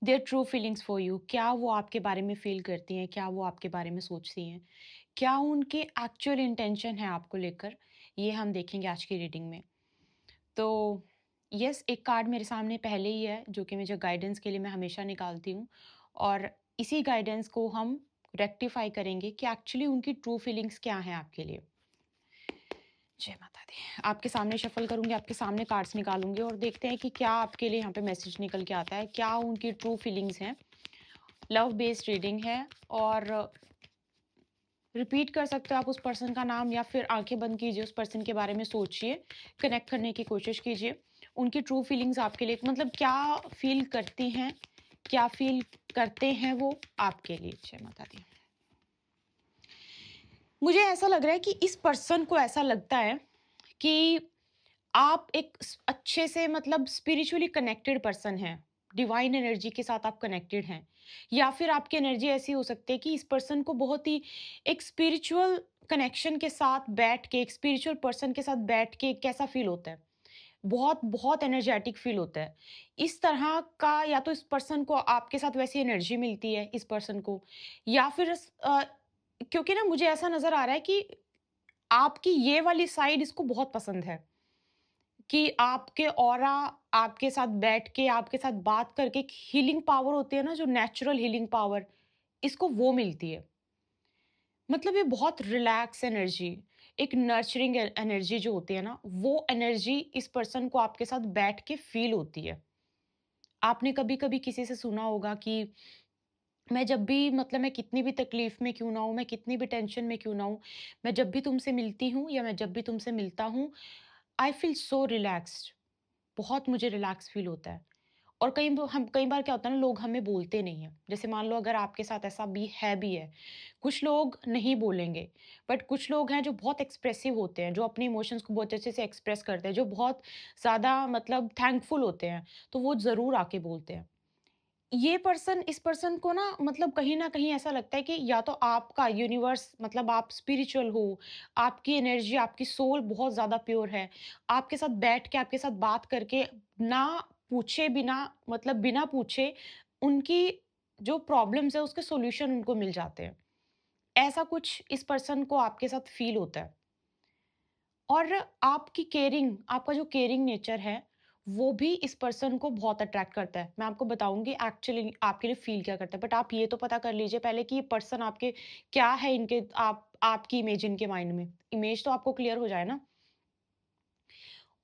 There true feelings for you, क्या वो आपके बारे में फ़ील करती हैं? क्या वो आपके बारे में सोचती हैं? क्या उनके एक्चुअल इंटेंशन है आपको लेकर? ये हम देखेंगे आज की रीडिंग में। तो यस, एक कार्ड मेरे सामने पहले ही है, जो कि मुझे गाइडेंस के लिए मैं हमेशा निकालती हूँ, और इसी गाइडेंस को हम रेक्टिफ़ाई करेंगे कि एक्चुअली उनकी ट्रू फीलिंग्स क्या हैं आपके लिए। जय माता दी। आपके सामने शफ़ल करूँगी, आपके सामने कार्ड्स निकालूँगी और देखते हैं कि क्या आपके लिए यहाँ पे मैसेज निकल के आता है, क्या उनकी ट्रू फीलिंग्स हैं। लव बेस्ड रीडिंग है, और रिपीट कर सकते हो आप उस पर्सन का नाम, या फिर आंखें बंद कीजिए, उस पर्सन के बारे में सोचिए, कनेक्ट करने की कोशिश कीजिए। उनकी ट्रू फीलिंग्स आपके लिए मतलब क्या फील करती हैं, क्या फील करते हैं वो आपके लिए। जय माता दी। मुझे ऐसा लग रहा है कि इस पर्सन को ऐसा लगता है कि आप एक अच्छे से मतलब स्पिरिचुअली कनेक्टेड पर्सन हैं, डिवाइन एनर्जी के साथ आप कनेक्टेड हैं, या फिर आपकी एनर्जी ऐसी हो सकती है कि इस पर्सन को बहुत ही एक स्पिरिचुअल कनेक्शन के साथ बैठ के, एक स्पिरिचुअल पर्सन के साथ बैठ के कैसा फील होता है, बहुत बहुत एनर्जेटिक फील होता है। इस तरह का, या तो इस पर्सन को आपके साथ वैसी एनर्जी मिलती है इस पर्सन को, या फिर क्योंकि ना मुझे ऐसा नजर आ रहा है कि आपकी ये वाली साइड इसको बहुत पसंद है, कि आपके ऑरा आपके साथ बैठ के, आपके साथ बात करके एक हीलिंग पावर होती है ना, जो नेचुरल हीलिंग पावर, इसको वो मिलती है। मतलब ये बहुत रिलैक्स एनर्जी, एक नर्चरिंग एनर्जी जो होती है ना, वो एनर्जी इस पर्सन को आपके साथ बैठ के फील होती है। आपने कभी-कभी किसी से सुना होगा कि मैं जब भी मतलब मैं कितनी भी तकलीफ में क्यों ना हूँ, मैं कितनी भी टेंशन में क्यों ना हूँ, मैं जब भी तुमसे मिलती हूँ या मैं जब भी तुमसे मिलता हूँ, आई फील सो रिलैक्स्ड, बहुत मुझे रिलैक्स फ़ील होता है। और कई बार क्या होता है ना, लोग हमें बोलते नहीं हैं। जैसे मान लो अगर आपके साथ ऐसा भी है। कुछ लोग नहीं बोलेंगे, बट कुछ लोग हैं जो बहुत एक्सप्रेसिव होते हैं, जो अपने इमोशंस को बहुत अच्छे से एक्सप्रेस करते हैं, जो बहुत ज़्यादा मतलब थैंकफुल होते हैं, तो वो ज़रूर आके बोलते हैं। ये पर्सन इस पर्सन को ना मतलब कहीं न कहीं ऐसा लगता है कि या तो आपका यूनिवर्स मतलब आप स्पिरिचुअल हो, आपकी एनर्जी, आपकी सोल बहुत ज़्यादा प्योर है। आपके साथ बैठ के, आपके साथ बात करके, ना पूछे बिना मतलब बिना पूछे उनकी जो प्रॉब्लम्स है उसके सॉल्यूशन उनको मिल जाते हैं। ऐसा कुछ इस पर्सन को आपके साथ फ़ील होता है। और आपकी केयरिंग, आपका जो केयरिंग नेचर है, वो भी इस पर्सन को बहुत अट्रैक्ट करता है। मैं आपको बताऊँगी एक्चुअली आपके लिए फ़ील क्या करता है, बट आप ये तो पता कर लीजिए पहले कि ये पर्सन आपके क्या है, इनके आप आपकी इमेज इनके माइंड में। इमेज तो आपको क्लियर हो जाए ना।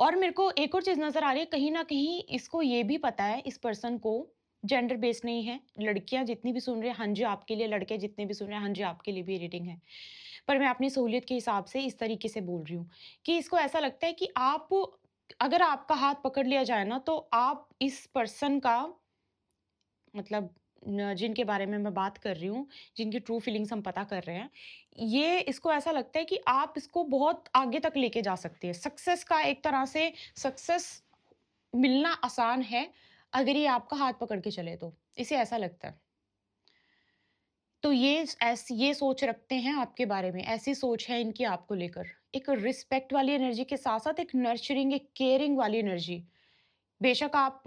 और मेरे को एक और चीज़ नज़र आ रही है, कहीं न कहीं इसको ये भी पता है, इस पर्सन को जेंडर बेस्ड नहीं है। लड़कियाँ जितनी भी सुन रही हैं, हाँ जी, आपके लिए, लड़के जितने भी सुन रहे हैं, हाँ जी, आपके लिए भी ये रीडिंग है। पर मैं अपनी सहूलियत के हिसाब से इस तरीके से बोल रही हूँ कि इसको ऐसा लगता है कि आप, अगर आपका हाथ पकड़ लिया जाए ना, तो आप इस पर्सन का मतलब जिनके बारे में मैं बात कर रही हूँ, जिनकी ट्रू फीलिंग्स हम पता कर रहे हैं, ये इसको ऐसा लगता है कि आप इसको बहुत आगे तक लेके जा सकते हैं। सक्सेस का एक तरह से सक्सेस मिलना आसान है, अगर ये आपका हाथ पकड़ के चले तो, इसे ऐसा लगता है। तो ये सोच रखते हैं आपके बारे में, ऐसी सोच है इनकी आपको लेकर। एक रिस्पेक्ट वाली एनर्जी के साथ-साथ एक नर्चरिंग, एक केयरिंग वाली एनर्जी। बेशक आप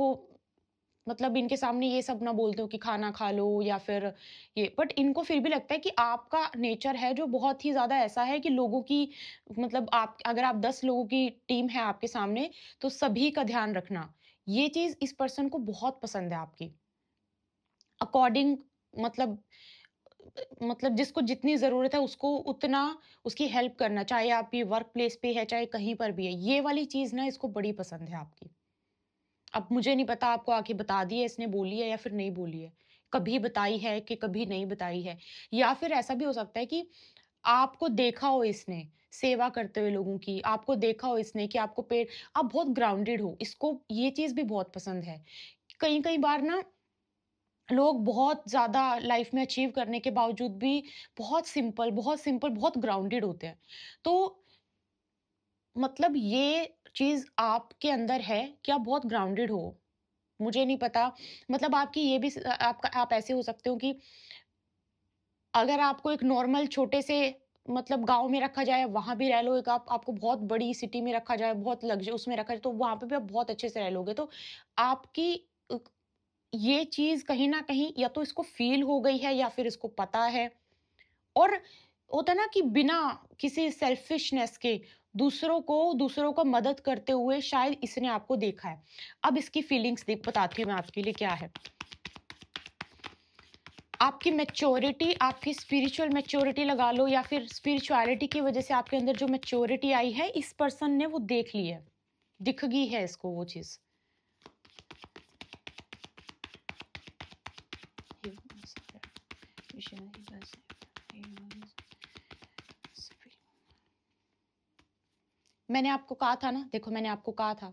मतलब इनके सामने ये सब ना बोलते हो कि खाना खा लो या फिर ये, बट इनको फिर भी लगता है कि आपका नेचर है जो बहुत ही ज़्यादा ऐसा है कि लोगों की मतलब आप अगर आप 10 लोगों की टीम है आपके सामने, तो सभी का ध्यान रखना। ये चीज़ इस पर्सन को बहुत पसंद है आपकी। अकॉर्डिंग मतलब मतलब जिसको जितनी ज़रूरत है उसको उतना उसकी हेल्प करना, चाहे आप ये वर्क प्लेस पे है, चाहे कहीं पर भी है। ये वाली चीज़ ना इसको बड़ी पसंद है आपकी। अब मुझे नहीं पता आपको आके बता दी है, इसने बोली है या फिर नहीं बोली है। कभी बताई है कि कभी नहीं बताई है। या फिर ऐसा भी हो सकता है कि आपको देखा हो इसने, सेवा करते हुए लोगों की, आपको देखा हो इसने कि आपको पेड़ आप बहुत ग्राउंडेड हो, इसको ये चीज़ भी बहुत पसंद है। कई-कई बार ना लोग बहुत ज़्यादा लाइफ में अचीव करने के बावजूद भी बहुत सिंपल, बहुत ग्राउंडेड होते हैं। तो मतलब ये चीज़ आपके अंदर है कि आप बहुत ग्राउंडेड हो। मुझे नहीं पता मतलब आपकी ये भी आपका आप ऐसे हो सकते हो कि अगर आपको एक नॉर्मल छोटे से मतलब गाँव में रखा जाए, वहाँ भी रह लो, एक आपको बहुत बड़ी सिटी में रखा जाए, बहुत उसमें रखा जाए, तो वहाँ पे भी आप बहुत अच्छे से रह लोगे। तो आपकी ये चीज़ कहीं न कहीं या तो इसको फ़ील हो गई है या फिर इसको पता है। और होता है ना कि बिना किसी सेल्फिशनेस के दूसरों को मदद करते हुए शायद इसने आपको देखा है। अब इसकी फीलिंग्स देख बताती हूँ मैं आपके लिए क्या है। आपकी मैच्योरिटी, आपकी स्पिरिचुअल मैच्योरिटी लगा लो या फिर स्पिरिचुअलिटी की वज़ह से आपके अंदर जो मैच्योरिटी आई है, इस पर्सन ने वो देख ली है, दिख गई है इसको वो चीज़। मैंने आपको कहा था ना, देखो मैंने आपको कहा था,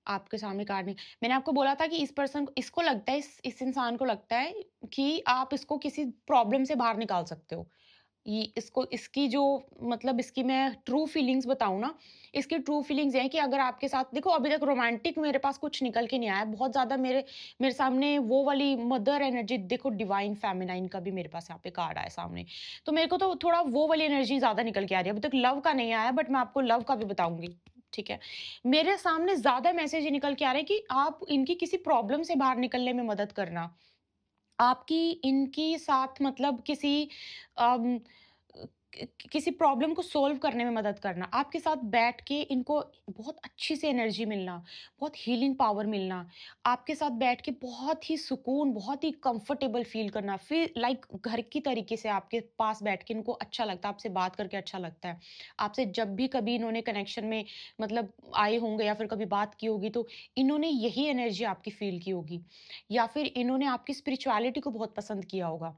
आपके सामने कार्ड नहीं, मैंने आपको बोला था कि इस पर्सन को, इसको लगता है, इस इंसान को लगता है कि आप इसको किसी प्रॉब्लम से बाहर निकाल सकते हो। ये इसको इसकी जो मतलब इसकी मैं ट्रू फीलिंग्स बताऊँ ना, इसकी ट्रू फीलिंग्स ये हैं कि अगर आपके साथ देखो अभी तक रोमांटिक मेरे पास कुछ निकल के नहीं आया। बहुत ज़्यादा मेरे मेरे सामने वो वाली मदर एनर्जी देखो, डिवाइन फेमिनाइन का भी मेरे पास यहाँ पे कार्ड आया सामने। तो मेरे को तो थोड़ा वो वाली एनर्जी ज़्यादा निकल के आ रही है। अभी तक लव का नहीं आया, बट मैं आपको लव का भी बताऊँगी, ठीक है? मेरे सामने ज़्यादा मैसेज ये निकल के आ रहे हैं कि आप इनकी किसी प्रॉब्लम से बाहर निकलने में मदद करना। आपकी इनके साथ मतलब किसी अम, किसी प्रॉब्लम को सॉल्व करने में मदद करना, आपके साथ बैठ के इनको बहुत अच्छी से एनर्जी मिलना, बहुत हीलिंग पावर मिलना, आपके साथ बैठ के बहुत ही सुकून, बहुत ही कंफर्टेबल फील करना, फिर लाइक घर की तरीके से आपके पास बैठ के इनको अच्छा लगता है, आपसे बात करके अच्छा लगता है। आपसे जब भी कभी इन्होंने कनेक्शन में मतलब आए होंगे या फिर कभी बात की होगी, तो इन्होंने यही एनर्जी आपकी फील की होगी, या फिर इन्होंने आपकी स्पिरिचुअलिटी को बहुत पसंद किया होगा।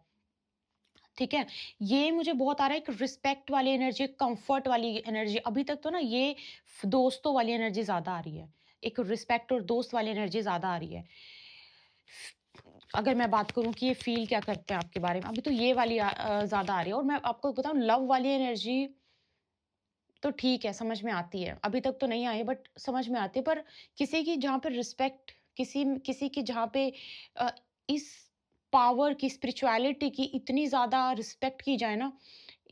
ठीक है? ये मुझे बहुत आ रहा है, एक रिस्पेक्ट वाली एनर्जी, कम्फर्ट वाली एनर्जी। अभी तक तो ना ये दोस्तों वाली एनर्जी ज़्यादा आ रही है। एक रिस्पेक्ट और दोस्त वाली एनर्जी ज़्यादा आ रही है। अगर मैं बात करूँ कि ये फ़ील क्या करते हैं आपके बारे में, अभी तो ये वाली ज़्यादा आ रही है। और मैं आपको बताऊँ, लव वाली एनर्जी तो ठीक है, समझ में आती है। अभी तक तो नहीं आई, बट समझ में आती है। पर किसी की जहाँ पे रिस्पेक्ट, किसी की जहाँ पे अ, इस पावर की, स्पिरिचुअलिटी की इतनी ज़्यादा रिस्पेक्ट की जाए ना,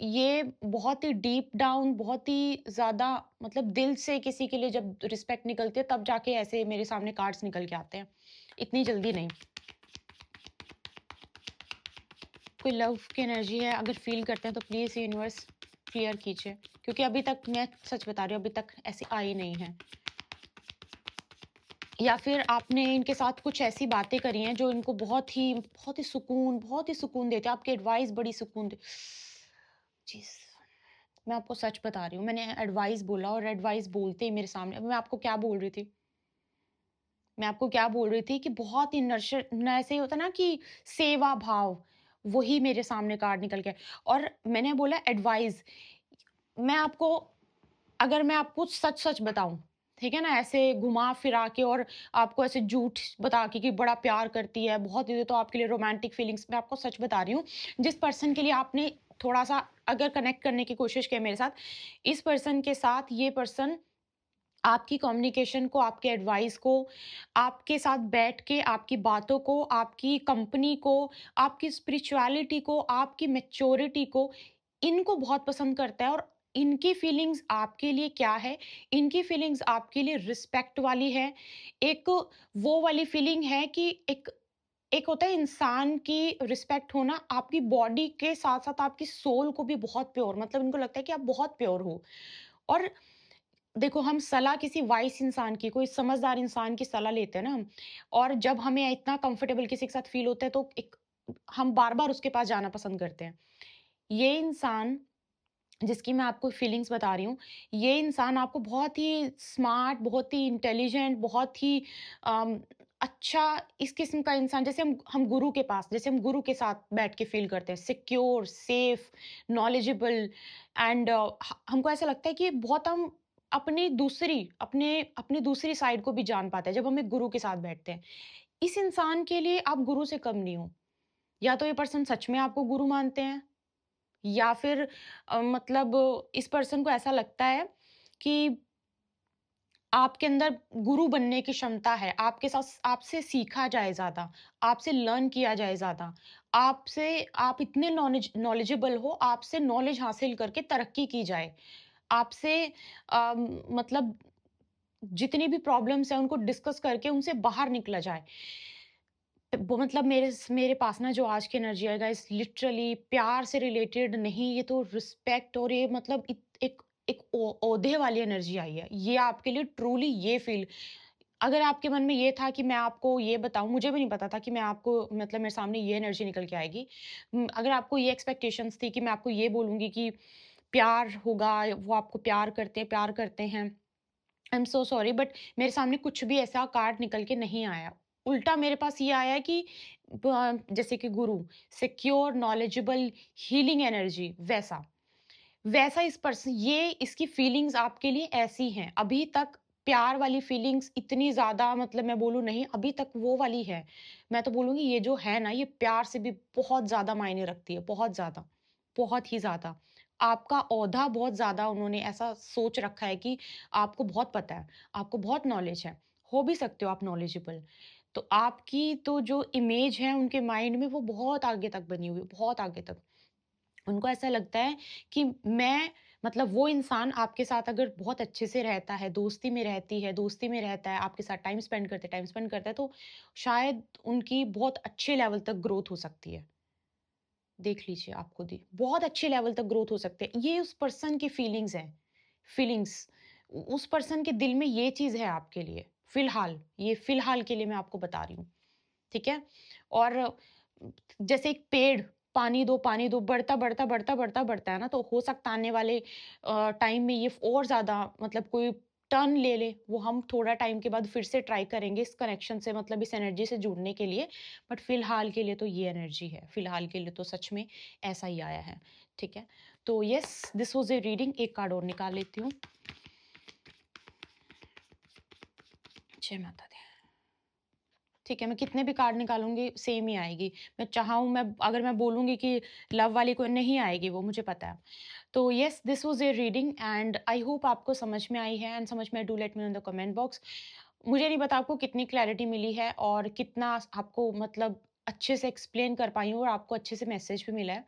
ये बहुत ही डीप डाउन, बहुत ही ज़्यादा मतलब दिल से किसी के लिए जब रिस्पेक्ट निकलती है, तब जाके ऐसे मेरे सामने कार्ड्स निकल के आते हैं। इतनी जल्दी नहीं। कोई लव की एनर्जी है, अगर फ़ील करते हैं तो प्लीज़ यूनिवर्स क्लियर कीजिए। क्योंकि अभी तक मैं सच बता रही हूँ, अभी तक ऐसी आई नहीं है। या फिर आपने इनके साथ कुछ ऐसी बातें करी हैं जो इनको बहुत ही सुकून देते हैं। आपकी एडवाइस बड़ी सुकून दे चीज़। मैं आपको सच बता रही हूँ, मैंने एडवाइस बोला और एडवाइस बोलते ही मेरे सामने, अब मैं आपको क्या बोल रही थी? मैं आपको क्या बोल रही थी कि बहुत ही नर्चर न, ऐसे ही होता है ना कि सेवा भाव, वही मेरे सामने कार्ड निकल के। और मैंने बोला एडवाइस, मैं आपको, अगर मैं आपको सच-सच बताऊँ, ठीक है ना? ऐसे घुमा-फिरा के और आपको ऐसे झूठ बता के कि बड़ा प्यार करती है, बहुत ये तो आपके लिए रोमांटिक फीलिंग्स, मैं आपको सच बता रही हूँ। जिस पर्सन के लिए आपने थोड़ा-सा अगर कनेक्ट करने की कोशिश की है मेरे साथ, इस पर्सन के साथ ये पर्सन आपकी कम्युनिकेशन को, आपके एडवाइस को, आपके साथ बैठ के आपकी बातों को, आपकी कंपनी को, आपकी स्पिरिचुअलिटी को, आपकी मैच्योरिटी को, इनको बहुत पसंद करता है। और इनकी फीलिंग्स आपके लिए क्या है? इनकी फीलिंग्स आपके लिए रिस्पेक्ट वाली है। एक वो वाली फीलिंग है कि एक एक होता है इंसान की रिस्पेक्ट होना, आपकी बॉडी के साथ-साथ आपकी सोल को भी बहुत प्योर, मतलब इनको लगता है कि आप बहुत प्योर हो। और देखो, हम सलाह किसी वाइस इंसान की, कोई समझदार इंसान की सलाह लेते हैं ना हम, और जब हमें इतना कंफर्टेबल किसी के साथ फील होता है, तो एक हम बार-बार उसके पास जाना पसंद करते हैं। ये इंसान जिसकी मैं आपको फीलिंग्स बता रही हूँ, ये इंसान आपको बहुत ही स्मार्ट, बहुत ही इंटेलिजेंट, बहुत ही अम, अच्छा इस किस्म का इंसान, जैसे हम गुरु के पास, जैसे हम गुरु के साथ बैठ के फील करते हैं, सिक्योर, सेफ, नॉलेजेबल एंड हमको ऐसा लगता है कि बहुत हम अपनी दूसरी साइड को भी जान पाते हैं, जब हम एक गुरु के साथ बैठते हैं। इस इंसान के लिए आप गुरु से कम नहीं हो। या तो ये पर्सन सच में आपको गुरु मानते हैं, या फिर मतलब इस पर्सन को ऐसा लगता है कि आपके अंदर गुरु बनने की क्षमता है, आपके साथ आपसे सीखा जाए ज़्यादा, आपसे लर्न किया जाए ज़्यादा, आप इतने नॉलेजेबल हो, आपसे नॉलेज हासिल करके तरक्की की जाए। आपसे मतलब जितनी भी प्रॉब्लम्स हैं उनको डिस्कस करके उनसे बाहर निकला जाए। वो मतलब मेरे पास ना जो आज की एनर्जी आएगा इस लिटरली प्यार से रिलेटेड नहीं, ये तो रिस्पेक्ट और ये मतलब एक एक ओहदे वाली एनर्जी आई है। ये आपके लिए ट्रूली ये फील, अगर आपके मन में ये था कि मैं आपको ये बताऊँ, मुझे भी नहीं पता था कि मैं आपको मतलब मेरे सामने ये एनर्जी निकल के आएगी। अगर आपको ये एक्सपेक्टेशंस थी कि मैं आपको ये बोलूँगी कि प्यार होगा, वो आपको प्यार करते हैं। I am so sorry but मेरे सामने कुछ भी ऐसा कार्ड निकल के नहीं आया। उल्टा मेरे पास ये आया है कि जैसे कि गुरु, सिक्योर, नॉलेजेबल, हीलिंग एनर्जी वैसा। वैसा इस पर्सन ये इसकी फीलिंग्स आपके लिए ऐसी हैं। अभी तक प्यार वाली फीलिंग्स इतनी ज़्यादा मतलब मैं बोलूँ नहीं, अभी तक वो वाली है। मैं तो बोलूँगी ये जो है ना, ये प्यार से भी बहुत ज़्यादा मायने रखती है, बहुत ज़्यादा, बहुत ही ज़्यादा। आपका ओहदा बहुत ज़्यादा उन्होंने ऐसा सोच रखा है कि आपको बहुत पता है, आपको बहुत नॉलेज है, हो भी सकते हो आप नॉलेजेबल। तो आपकी तो जो इमेज है उनके माइंड में वो बहुत आगे तक बनी हुई है, बहुत आगे तक। उनको ऐसा लगता है कि मैं मतलब वो इंसान आपके साथ अगर बहुत अच्छे से रहता है, दोस्ती में रहता है, आपके साथ टाइम स्पेंड करता है, तो शायद उनकी बहुत अच्छे लेवल तक ग्रोथ हो सकती है। देख लीजिए आप खुद ही। बहुत अच्छे लेवल तक ग्रोथ हो सकते हैं। ये उस पर्सन की फीलिंग्स हैं। फीलिंग्स उस पर्सन के दिल में ये चीज़ है आपके लिए। फ़िलहाल, ये फ़िलहाल के लिए मैं आपको बता रही हूँ। ठीक है? और जैसे एक पेड़ पानी दो, बढ़ता है ना, तो हो सकता है आने वाले टाइम में ये और ज़्यादा मतलब कोई टर्न ले ले, वो हम थोड़ा टाइम के बाद फिर से ट्राई करेंगे इस कनेक्शन से मतलब इस एनर्जी से जुड़ने के लिए। बट फिलहाल के लिए तो ये एनर्जी है, फिलहाल के लिए तो सच में ऐसा ही आया है। ठीक है? तो yes, this was a reading. एक कार्ड और निकाल लेती हूँ। जय माता दी। ठीक है, मैं कितने भी कार्ड निकालूँगी सेम ही आएगी। मैं अगर मैं बोलूँगी कि लव वाली कोई नहीं आएगी वो मुझे पता है। तो yes, this was a reading and I hope आपको समझ में आई है एंड समझ में do let me know in the comment box. मुझे नहीं पता आपको कितनी क्लैरिटी मिली है और कितना आपको मतलब अच्छे से एक्सप्लेन कर पाई हूँ और आपको अच्छे से मैसेज भी मिला है।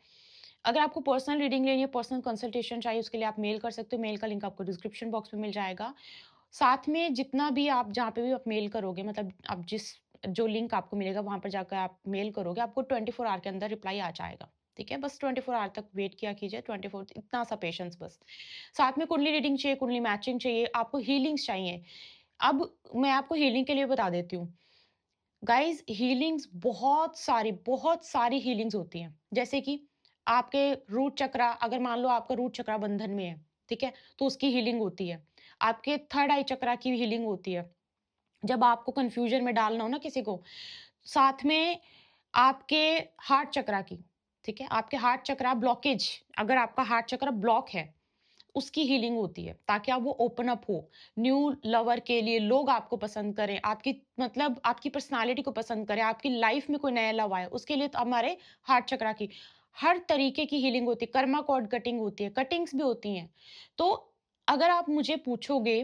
अगर आपको पर्सनल रीडिंग लेनी है, पर्सनल कंसल्टेशन चाहिए उसके लिए आप मेल कर सकते हो। मेल का लिंक आपको डिस्क्रिप्शन बॉक्स में मिल जाएगा। साथ में जितना भी आप जहाँ पे भी आप मेल करोगे मतलब आप जिस जो लिंक आपको मिलेगा वहाँ पर जाकर आप मेल करोगे, आपको 24 आवर के अंदर रिप्लाई आ जाएगा। ठीक है? बस 24 आवर तक वेट किया कीजिए, 24 इतना सा पेशेंस बस। साथ में कुंडली रीडिंग चाहिए, कुंडली मैचिंग चाहिए, आपको हीलिंग्स चाहिए। अब मैं आपको हीलिंग के लिए बता देती हूँ। गाइज़ हीलिंग्स बहुत सारी हीलिंग्स होती हैं। जैसे कि आपके रूट चक्रा, अगर मान लो आपका रूट चक्रा बंधन में है, ठीक है? तो उसकी हीलिंग होती है। आपके थर्ड आई चक्रा की हीलिंग होती है। जब आपको कन्फ्यूजन में डालना हो ना किसी को, साथ में आपके हार्ट चक्रा की, ठीक है? आपके हार्ट चक्रा ब्लॉकेज, अगर आपका हार्ट चक्रा ब्लॉक है, उसकी हीलिंग होती है, ताकि आप वो ओपन अप हो, न्यू लवर के लिए लोग आपको पसंद करें, आपकी मतलब आपकी पर्सनैलिटी को पसंद करें, आपकी लाइफ में कोई नया लव आए, उसके लिए तो हमारे हार्ट चक्रा की हर तरीके की हीलिंग होती है, कर्मा कॉर्ड कटिंग होती है, कटिंग्स भी होती हैं। तो अगर आप मुझे पूछोगे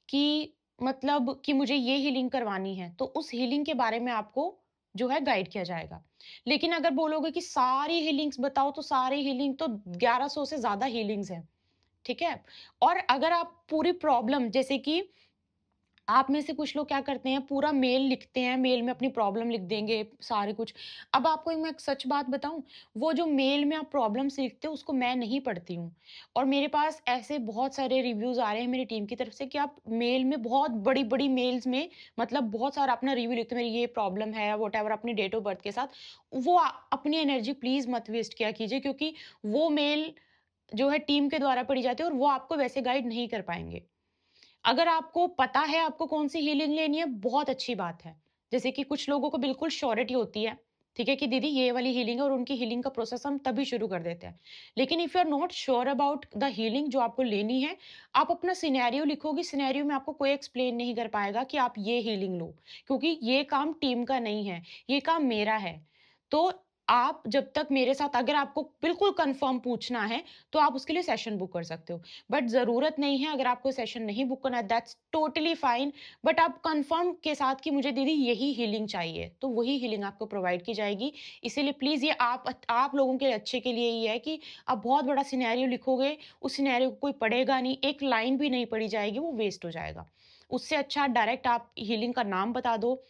कि मतलब कि मुझे ये हीलिंग करवानी है, तो उस हीलिंग के बारे में आपको जो है गाइड किया जाएगा। लेकिन अगर बोलोगे कि सारी हीलिंग्स बताओ, तो सारी हीलिंग तो 1100 से ज़्यादा हीलिंग्स हैं। ठीक है? और अगर आप पूरी प्रॉब्लम जैसे कि आप में से कुछ लोग क्या करते हैं, पूरा मेल लिखते हैं, मेल में अपनी प्रॉब्लम लिख देंगे, सारे कुछ। अब आपको एक मैं एक सच बात बताऊँ, वो जो मेल में आप प्रॉब्लम्स लिखते हो, उसको मैं नहीं पढ़ती हूँ। और मेरे पास ऐसे बहुत सारे रिव्यूज़ आ रहे हैं मेरी टीम की तरफ से कि आप मेल में बहुत बड़ी-बड़ी मेल्स में मतलब बहुत सारा अपना रिव्यू लिखते हो, मेरी ये प्रॉब्लम है, व्हाटएवर अपनी डेट ऑफ बर्थ के साथ। वो अपनी एनर्जी प्लीज़ मत वेस्ट किया कीजिए क्योंकि वो मेल जो है टीम के द्वारा पढ़ी जाती है और वो आपको वैसे गाइड नहीं कर पाएँगे। अगर आपको पता है आपको कौन-सी हीलिंग लेनी है, बहुत अच्छी बात है। जैसे कि कुछ लोगों को बिल्कुल श्योरिटी होती है, ठीक है, कि दीदी ये वाली हीलिंग है और उनकी हीलिंग का प्रोसेस हम तभी शुरू कर देते हैं। लेकिन if you are not sure about the healing जो आपको लेनी है, आप अपना सिनेरियो लिखोगे, सिनेरियो में आपको कोई एक्सप्लेन नहीं कर पाएगा कि आप ये हीलिंग लो, क्योंकि ये काम टीम का नहीं है, ये काम मेरा है। तो आप जब तक मेरे साथ अगर आपको बिल्कुल कन्फर्म पूछना है, तो आप उसके लिए सेशन बुक कर सकते हो। बट ज़रूरत नहीं है, अगर आपको सेशन नहीं बुक करना है दैट्स टोटली फाइन। बट आप कंफर्म के साथ कि मुझे दीदी यही हीलिंग चाहिए, तो वही हीलिंग आपको प्रोवाइड की जाएगी। इसीलिए प्लीज़ ये आप लोगों के अच्छे के लिए ही है कि आप बहुत बड़ा सिनेरियो लिखोगे, उस सिनेरियो को कोई पढ़ेगा नहीं, एक लाइन भी नहीं पढ़ी जाएगी, वो वेस्ट हो जाएगा। उससे अच्छा डायरेक्ट आप हीलिंग का नाम बता दो,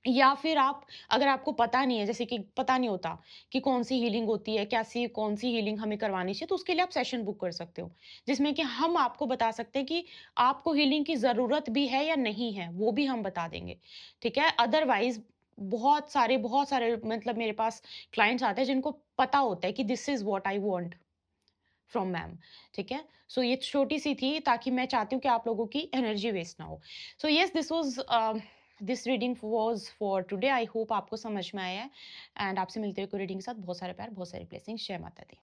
या फिर आप, अगर आपको पता नहीं है, जैसे कि पता नहीं होता कि कौन-सी हीलिंग होती है, कैसी कौन-सी हीलिंग हमें करवानी चाहिए, तो उसके लिए आप सेशन बुक कर सकते हो। जिसमें कि हम आपको बता सकते हैं कि आपको हीलिंग की ज़रूरत भी है या नहीं है, वो भी हम बता देंगे, ठीक है? अदरवाइज़ बहुत सारे मतलब मेरे पास क्लाइंट्स आते हैं जिनको पता होता है कि this is what I want from ma'am, ठीक है? सो ये छोटी-सी थी, ताकि मैं चाहती हूँ कि आप लोगों की एनर्जी वेस्ट ना हो। So yes, this reading was for today. I hope आपको समझ में आया है, एंड आपसे मिलते हुए कोई रीडिंग के साथ बहुत सारे प्यार, बहुत सारी ब्लेसिंग्स। जय माता दी।